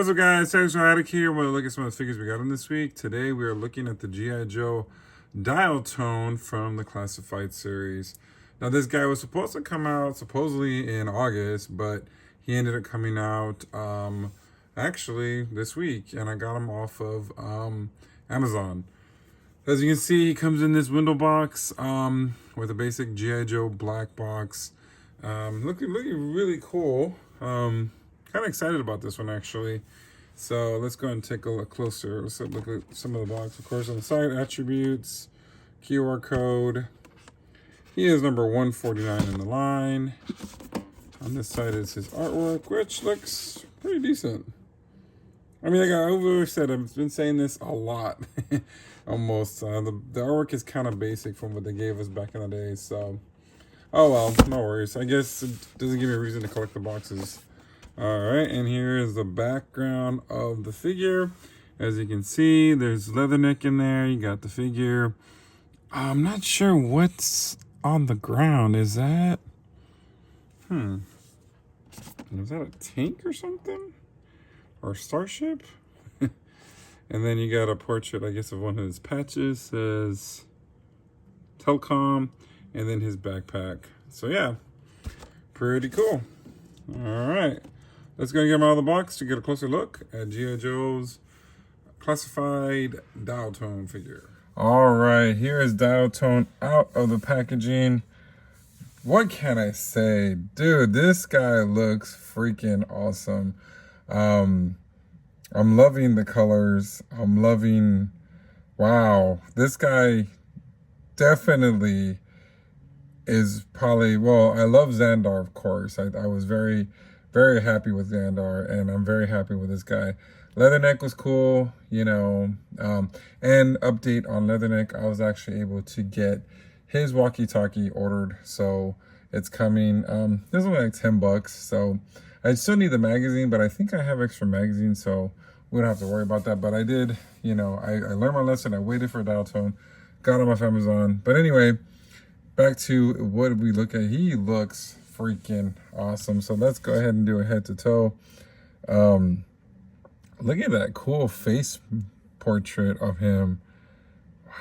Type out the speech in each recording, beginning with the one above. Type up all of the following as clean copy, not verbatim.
What's up, guys? Thanks for Attic here. We're going to look at some of the figures we got in this week. Today we are looking at the G.I. Joe Dial Tone from the Classified series. Now this guy was supposed to come out supposedly in August, but he ended up coming out actually this week, and I got him off of Amazon. As you can see, he comes in this window box with a basic G.I. Joe black box. Looking really cool. Kind of excited about this one, actually. So let's go ahead and take a look closer. Let's look at some of the box. Of course, on the side, attributes, QR code. He is number 149 in the line. On this side is his artwork, which looks pretty decent. I mean, like I always said, I've been saying this a lot, almost. The artwork is kind of basic from what they gave us back in the day, so... Oh well, no worries. I guess it doesn't give me a reason to collect the boxes. Alright, and here is the background of the figure. As you can see, there's Leatherneck in there. You got the figure. I'm not sure what's on the ground. Is that... Is that a tank or something? Or a starship? And then you got a portrait, I guess, of one of his patches. Says Telecom. And then his backpack. So yeah, pretty cool. All right, let's go and get him out of the box to get a closer look at G.I. Joe's Classified Dial Tone figure. All right, here is Dial Tone out of the packaging. What can I say? Dude, this guy looks freaking awesome. I'm loving the colors. I'm loving, wow, this guy definitely is probably, well, I love Xandar, of course. I was very, very happy with Xandar, and I'm very happy with this guy. Leatherneck was cool, you know, and update on Leatherneck, I was actually able to get his walkie-talkie ordered, so it's coming. There's only like 10 bucks, so I still need the magazine, but I think I have extra magazines, so we don't have to worry about that. But I did, you know, I learned my lesson. I waited for a Dial Tone, got him off Amazon. But anyway, back to what we look at. He looks freaking awesome. So let's go ahead and do a head to toe. Look at that cool face portrait of him.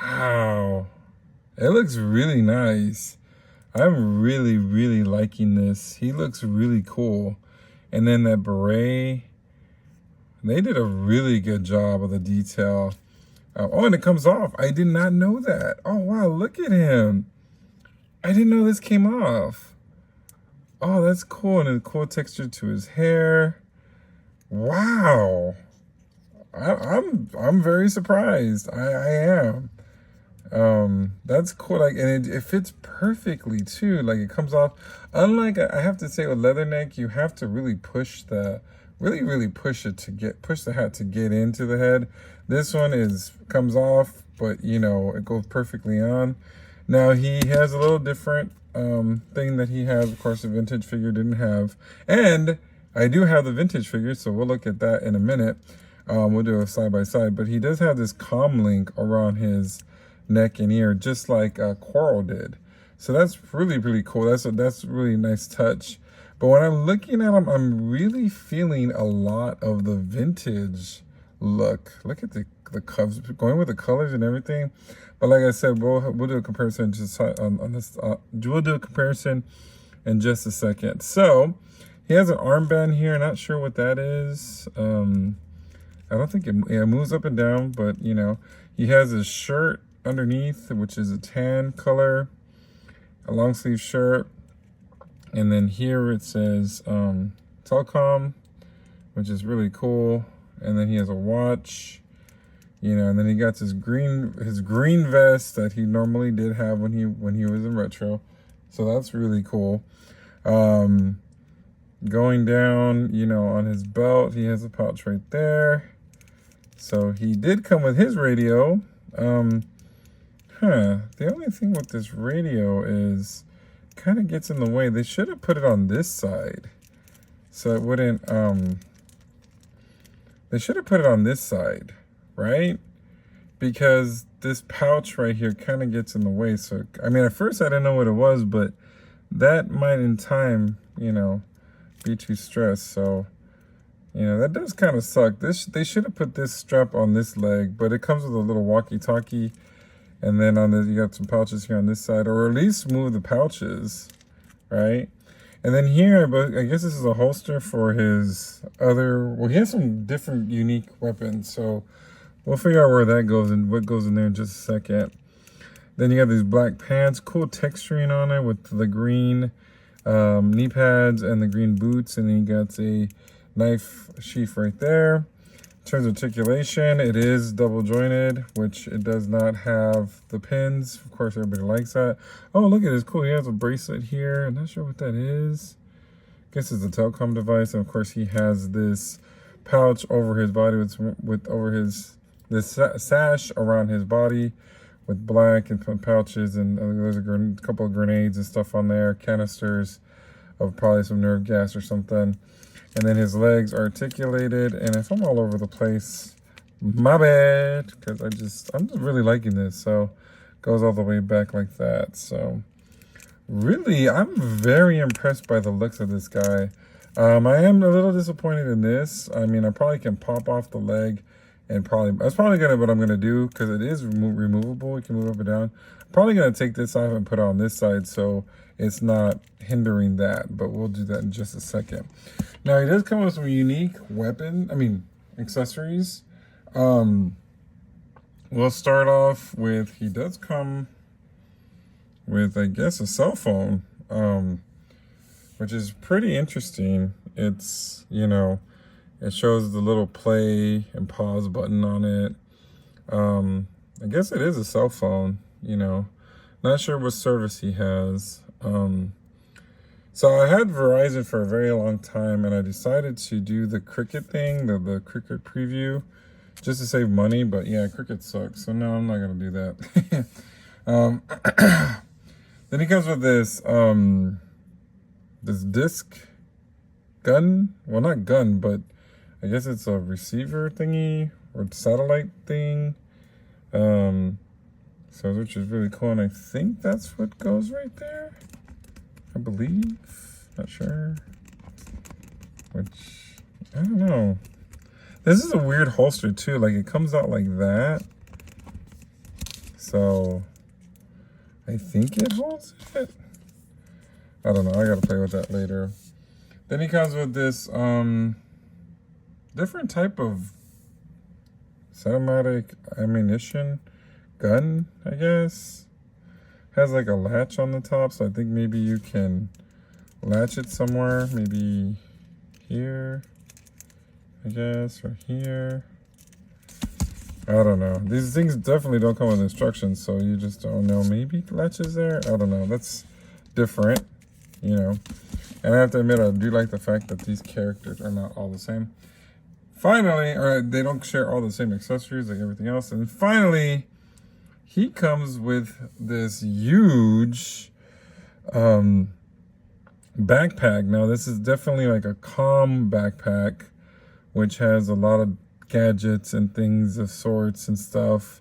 Wow. It looks really nice. I'm really, really liking this. He looks really cool. And then that beret, they did a really good job of the detail. Oh, and it comes off. I did not know that. Oh, wow, look at him. I didn't know this came off. Oh, that's cool. And a cool texture to his hair. Wow. I'm very surprised. I am. That's cool. Like, and it fits perfectly too. Like, it comes off. Unlike, I have to say, with Leatherneck, you have to really push really push the hat to get into the head. This one comes off, but you know, it goes perfectly on. Now he has a little different thing that he has, of course, the vintage figure didn't have. And I do have the vintage figure, so we'll look at that in a minute. We'll do a side by side, but he does have this comm link around his neck and ear, just like Quarrel did. So that's really cool. That's a really nice touch. But when I'm looking at him, I'm really feeling a lot of the vintage look. Look at the cuffs, going with the colors and everything. But like I said, we'll do a comparison just on this. We'll do a comparison in just a second. So he has an armband here. Not sure what that is. I don't think it moves up and down, but you know, he has his shirt underneath, which is a tan color, a long sleeve shirt. And then here it says Telecom, which is really cool. And then he has a watch, you know, and then he got his green vest that he normally did have when he was in retro. So that's really cool. Going down, you know, on his belt, he has a pouch right there. So he did come with his radio. The only thing with this radio is kind of gets in the way. They should have put it on this side, so it wouldn't. They should have put it on this side, right? Because this pouch right here kind of gets in the way. So I mean, at first I didn't know what it was, but that might in time, you know, be too stressed. So You know, that does kind of suck. They should have put this strap on this leg, but it comes with a little walkie-talkie. And then on the, you got some pouches here on this side, or at least move the pouches, right? And then here, but I guess this is a holster for his other, well, he has some different unique weapons. So we'll figure out where that goes and what goes in there in just a second. Then you got these black pants, cool texturing on it with the green knee pads and the green boots. And then you got a knife sheath right there. In terms of articulation, it is double jointed, which it does not have the pins. Of course, everybody likes that. Oh, look at this, cool. He has a bracelet here. I'm not sure what that is. I guess it's a telecom device. And of course, he has this pouch over his body with over his this sash around his body with black and pouches, and there's a couple of grenades and stuff on there, canisters of probably some nerve gas or something. And then his legs are articulated, and if I'm all over the place, my bad, because I'm just really liking this. So goes all the way back like that. So really, I'm very impressed by the looks of this guy. I am a little disappointed in this. I mean, I probably can pop off the leg, and that's probably what I'm gonna do, because it is removable. You can move up and down. I'm probably gonna take this off and put it on this side so it's not hindering that, but we'll do that in just a second. Now, he does come with some unique accessories. We'll start off with, he does come with, I guess, a cell phone, which is pretty interesting. It's, you know, it shows the little play and pause button on it. I guess it is a cell phone, you know. Not sure what service he has. So I had Verizon for a very long time, and I decided to do the Cricket thing, the Cricket preview, just to save money. But yeah, Cricket sucks, so no, I'm not gonna do that. Then he comes with this this disc gun. Well, not gun, but I guess it's a receiver thingy or satellite thing. So which is really cool, and I think that's what goes right there. I believe, not sure. Which, I don't know. This is a weird holster too, like it comes out like that. So, I think it holds it. I don't know, I gotta play with that later. Then he comes with this different type of cinematic ammunition gun, I guess. Has like a latch on the top, so I think maybe you can latch it somewhere, maybe here, I guess, or here. I don't know. These things definitely don't come with instructions, so you just don't know. Maybe latches there? I don't know. That's different, you know. And I have to admit, I do like the fact that these characters are not all the same. Finally, or they don't share all the same accessories like everything else. And finally, he comes with this huge backpack. Now, this is definitely like a calm backpack, which has a lot of gadgets and things of sorts and stuff.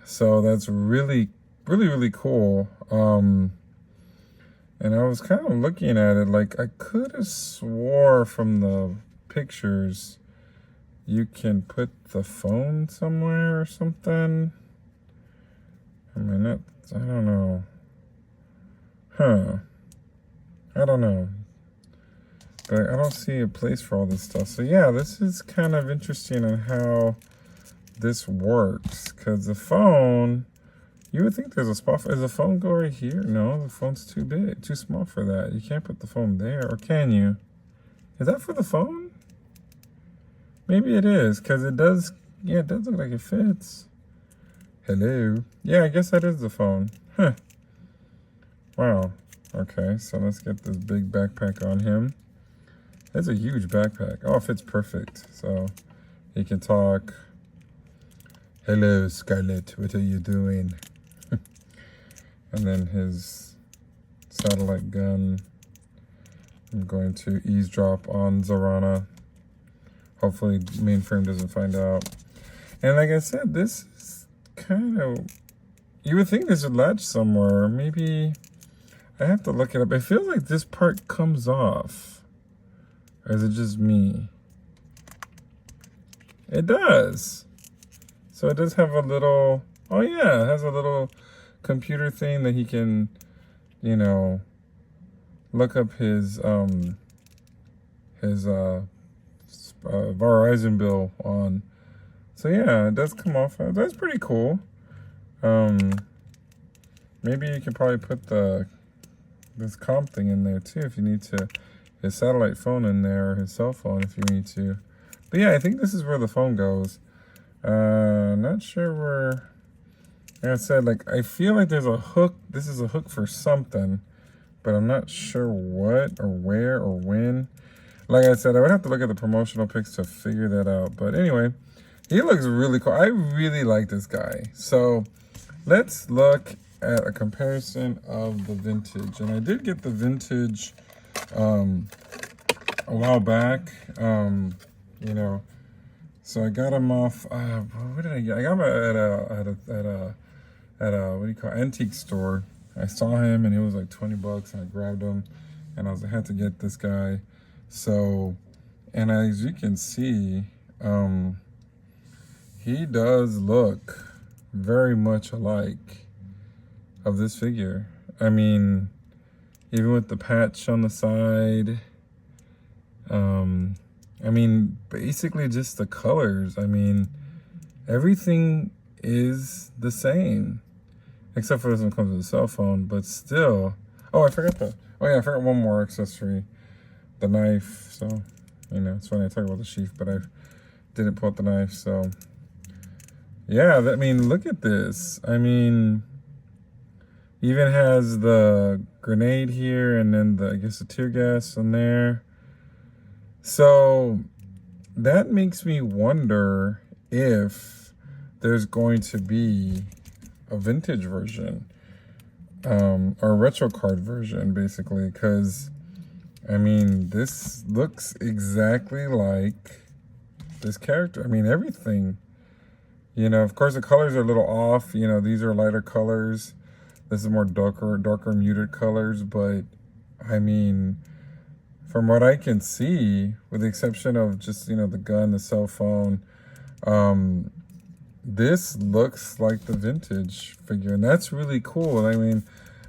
So that's really, really, really cool. And I was kind of looking at it, like I could have swore from the pictures you can put the phone somewhere or something. I mean, I don't know. Huh. I don't know. But I don't see a place for all this stuff. So yeah, this is kind of interesting on how this works. Because the phone, you would think there's a spot for, does the phone go right here? No, the phone's too big, too small for that. You can't put the phone there, or can you? Is that for the phone? Maybe it is, because it does, yeah, it does look like it fits. Hello. Yeah, I guess that is the phone. Huh. Wow. Okay, so let's get this big backpack on him. That's a huge backpack. Oh, it fits perfect. So he can talk. Hello, Scarlett. What are you doing? And then his satellite gun. I'm going to eavesdrop on Zorana. Hopefully, mainframe doesn't find out. And like I said, this is kind of, you would think this would latch somewhere. Maybe I have to look it up. It feels like this part comes off. Or is it just me? It does. So it does have a little, oh yeah, it has a little computer thing that he can, you know, look up his Verizon bill on. So yeah, it does come off. That's pretty cool. Maybe you can probably put this comp thing in there too if you need to. His satellite phone in there, or his cell phone if you need to. But yeah, I think this is where the phone goes. Not sure where. Like I said, like I feel like there's a hook. This is a hook for something, but I'm not sure what or where or when. Like I said, I would have to look at the promotional pics to figure that out. But anyway, he looks really cool. I really like this guy. So let's look at a comparison of the vintage. And I did get the vintage a while back. You know, so I got him off. Where did I get? I got him at a what do you call it? Antique store. I saw him and it was like $20, and I grabbed him, and I had to get this guy. So, and as you can see, he does look very much alike of this figure. I mean, even with the patch on the side, I mean, basically just the colors. I mean, everything is the same, except for this one comes with a cell phone, but still. Oh, I forgot I forgot one more accessory, the knife. So, you know, it's funny I talk about the sheath, but I didn't pull out the knife. So, yeah, I mean, look at this. I mean, even has the grenade here, and then I guess the tear gas in there. So that makes me wonder if there's going to be a vintage version, or a retro card version, basically, because I mean, this looks exactly like this character. I mean, everything, you know, of course the colors are a little off, you know, these are lighter colors, this is more darker muted colors, but I mean, from what I can see, with the exception of just, you know, the gun, the cell phone, this looks like the vintage figure, and that's really cool. I mean,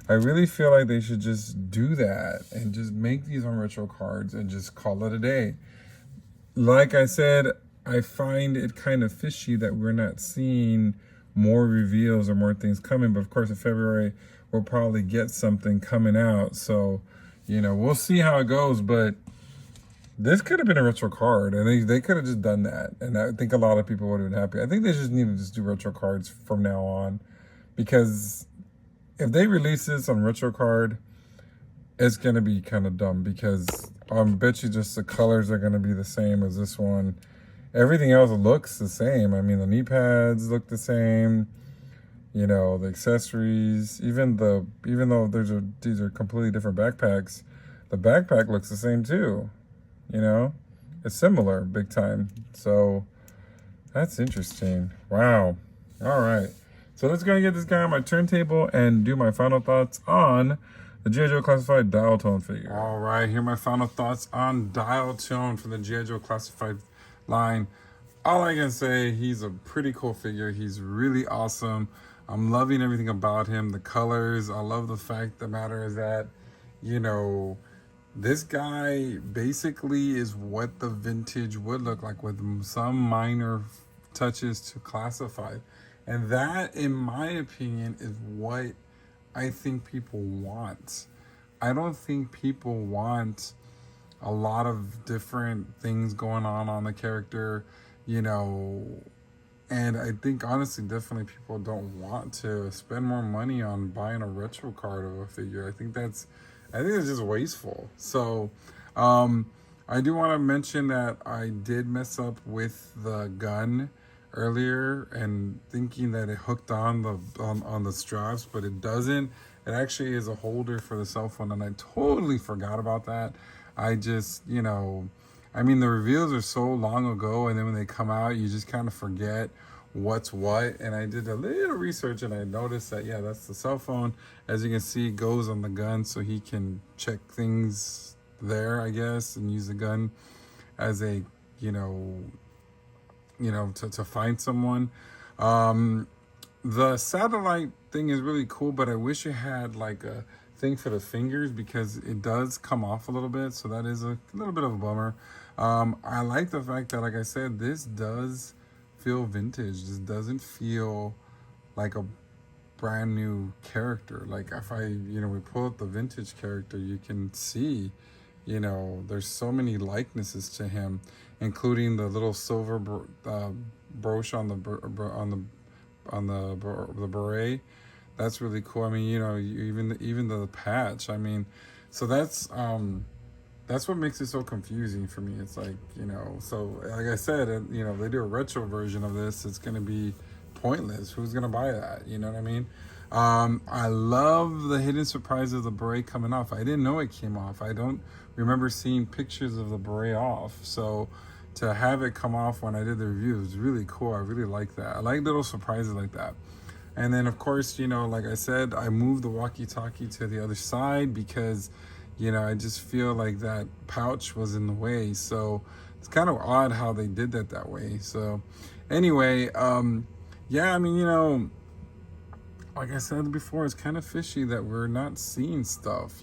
I really feel like they should just do that and just make these on retro cards and just call it a day. Like I said, I find it kind of fishy that we're not seeing more reveals or more things coming, but of course in February we'll probably get something coming out, so you know, we'll see how it goes. But this could have been a retro card, and they could have just done that, and I think a lot of people would have been happy. I think they just need to just do retro cards from now on, because if they release this on retro card, it's going to be kind of dumb, because I bet you just the colors are going to be the same as this one. Everything else looks the same. I mean, the knee pads look the same. You know, the accessories, even though these are completely different backpacks, the backpack looks the same too. You know, it's similar big time. So that's interesting. Wow. All right. So let's go and get this guy on my turntable and do my final thoughts on the GIJOE Classified Dial Tone figure. All right, here are my final thoughts on Dial Tone for the GIJOE Classified line. All I can say, he's a pretty cool figure. He's really awesome. I'm loving everything about him. The colors. I love the fact the matter is that, you know, this guy basically is what the vintage would look like, with some minor touches to classified. And that, in my opinion, is what I think people want. I don't think people want a lot of different things going on the character, you know. And I think, honestly, definitely people don't want to spend more money on buying a retro card of a figure. I think it's just wasteful. So, I do want to mention that I did mess up with the gun earlier and thinking that it hooked on the straps, but it doesn't. It actually is a holder for the cell phone, and I totally forgot about that. I just, you know, I mean, the reveals are so long ago, and then when they come out, you just kind of forget what's what. And I did a little research, and I noticed that, yeah, that's the cell phone. As you can see, it goes on the gun, so he can check things there, I guess, and use the gun as a, you know, to find someone. The satellite thing is really cool, but I wish it had like a thing for the fingers, because it does come off a little bit, so that is a little bit of a bummer. I like the fact that, like I said, this does feel vintage. This doesn't feel like a brand new character. Like if we pull up the vintage character, you can see, there's so many likenesses to him, including the little silver brooch on the beret. That's really cool. I mean, even the patch. I mean, so that's what makes it so confusing for me. It's like, so like I said, if they do a retro version of this, it's gonna be pointless. Who's gonna buy that? You know what I mean? I love the hidden surprise of the beret coming off. I didn't know it came off. I don't remember seeing pictures of the beret off. So to have it come off when I did the review was really cool. I really like that. I like little surprises like that. And then, of course, like I said, I moved the walkie-talkie to the other side because, I just feel like that pouch was in the way. So it's kind of odd how they did that way. So anyway, yeah, I mean, like I said before, it's kind of fishy that we're not seeing stuff,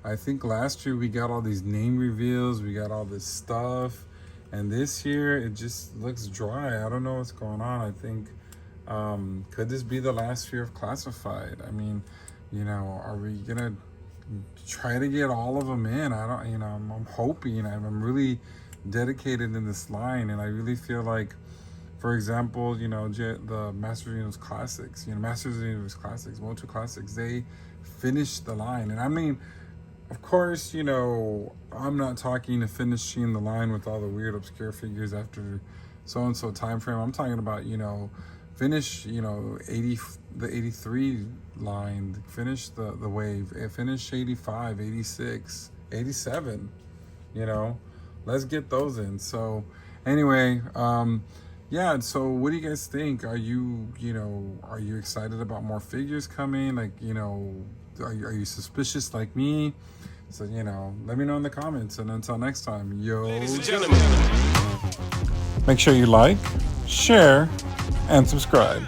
I think last year we got all these name reveals, we got all this stuff, and this year it just looks dry. I don't know what's going on. I think, could this be the last year of Classified? I mean, are we gonna try to get all of them in? I don't, I'm hoping. I'm really dedicated in this line, and I really feel like, for example, the Masters of the Universe Classics, Masters of the Universe Classics, World 2 Classics, they finished the line. And I mean, of course, I'm not talking to finishing the line with all the weird obscure figures after so-and-so time frame. I'm talking about, finish, the 83 line, finish the wave, finish 85, 86, 87, let's get those in. So anyway, yeah, so what do you guys think? Are you excited about more figures coming? Like, are you suspicious like me? So, let me know in the comments. And until next time, Ladies and gentlemen, make sure you like, share, and subscribe.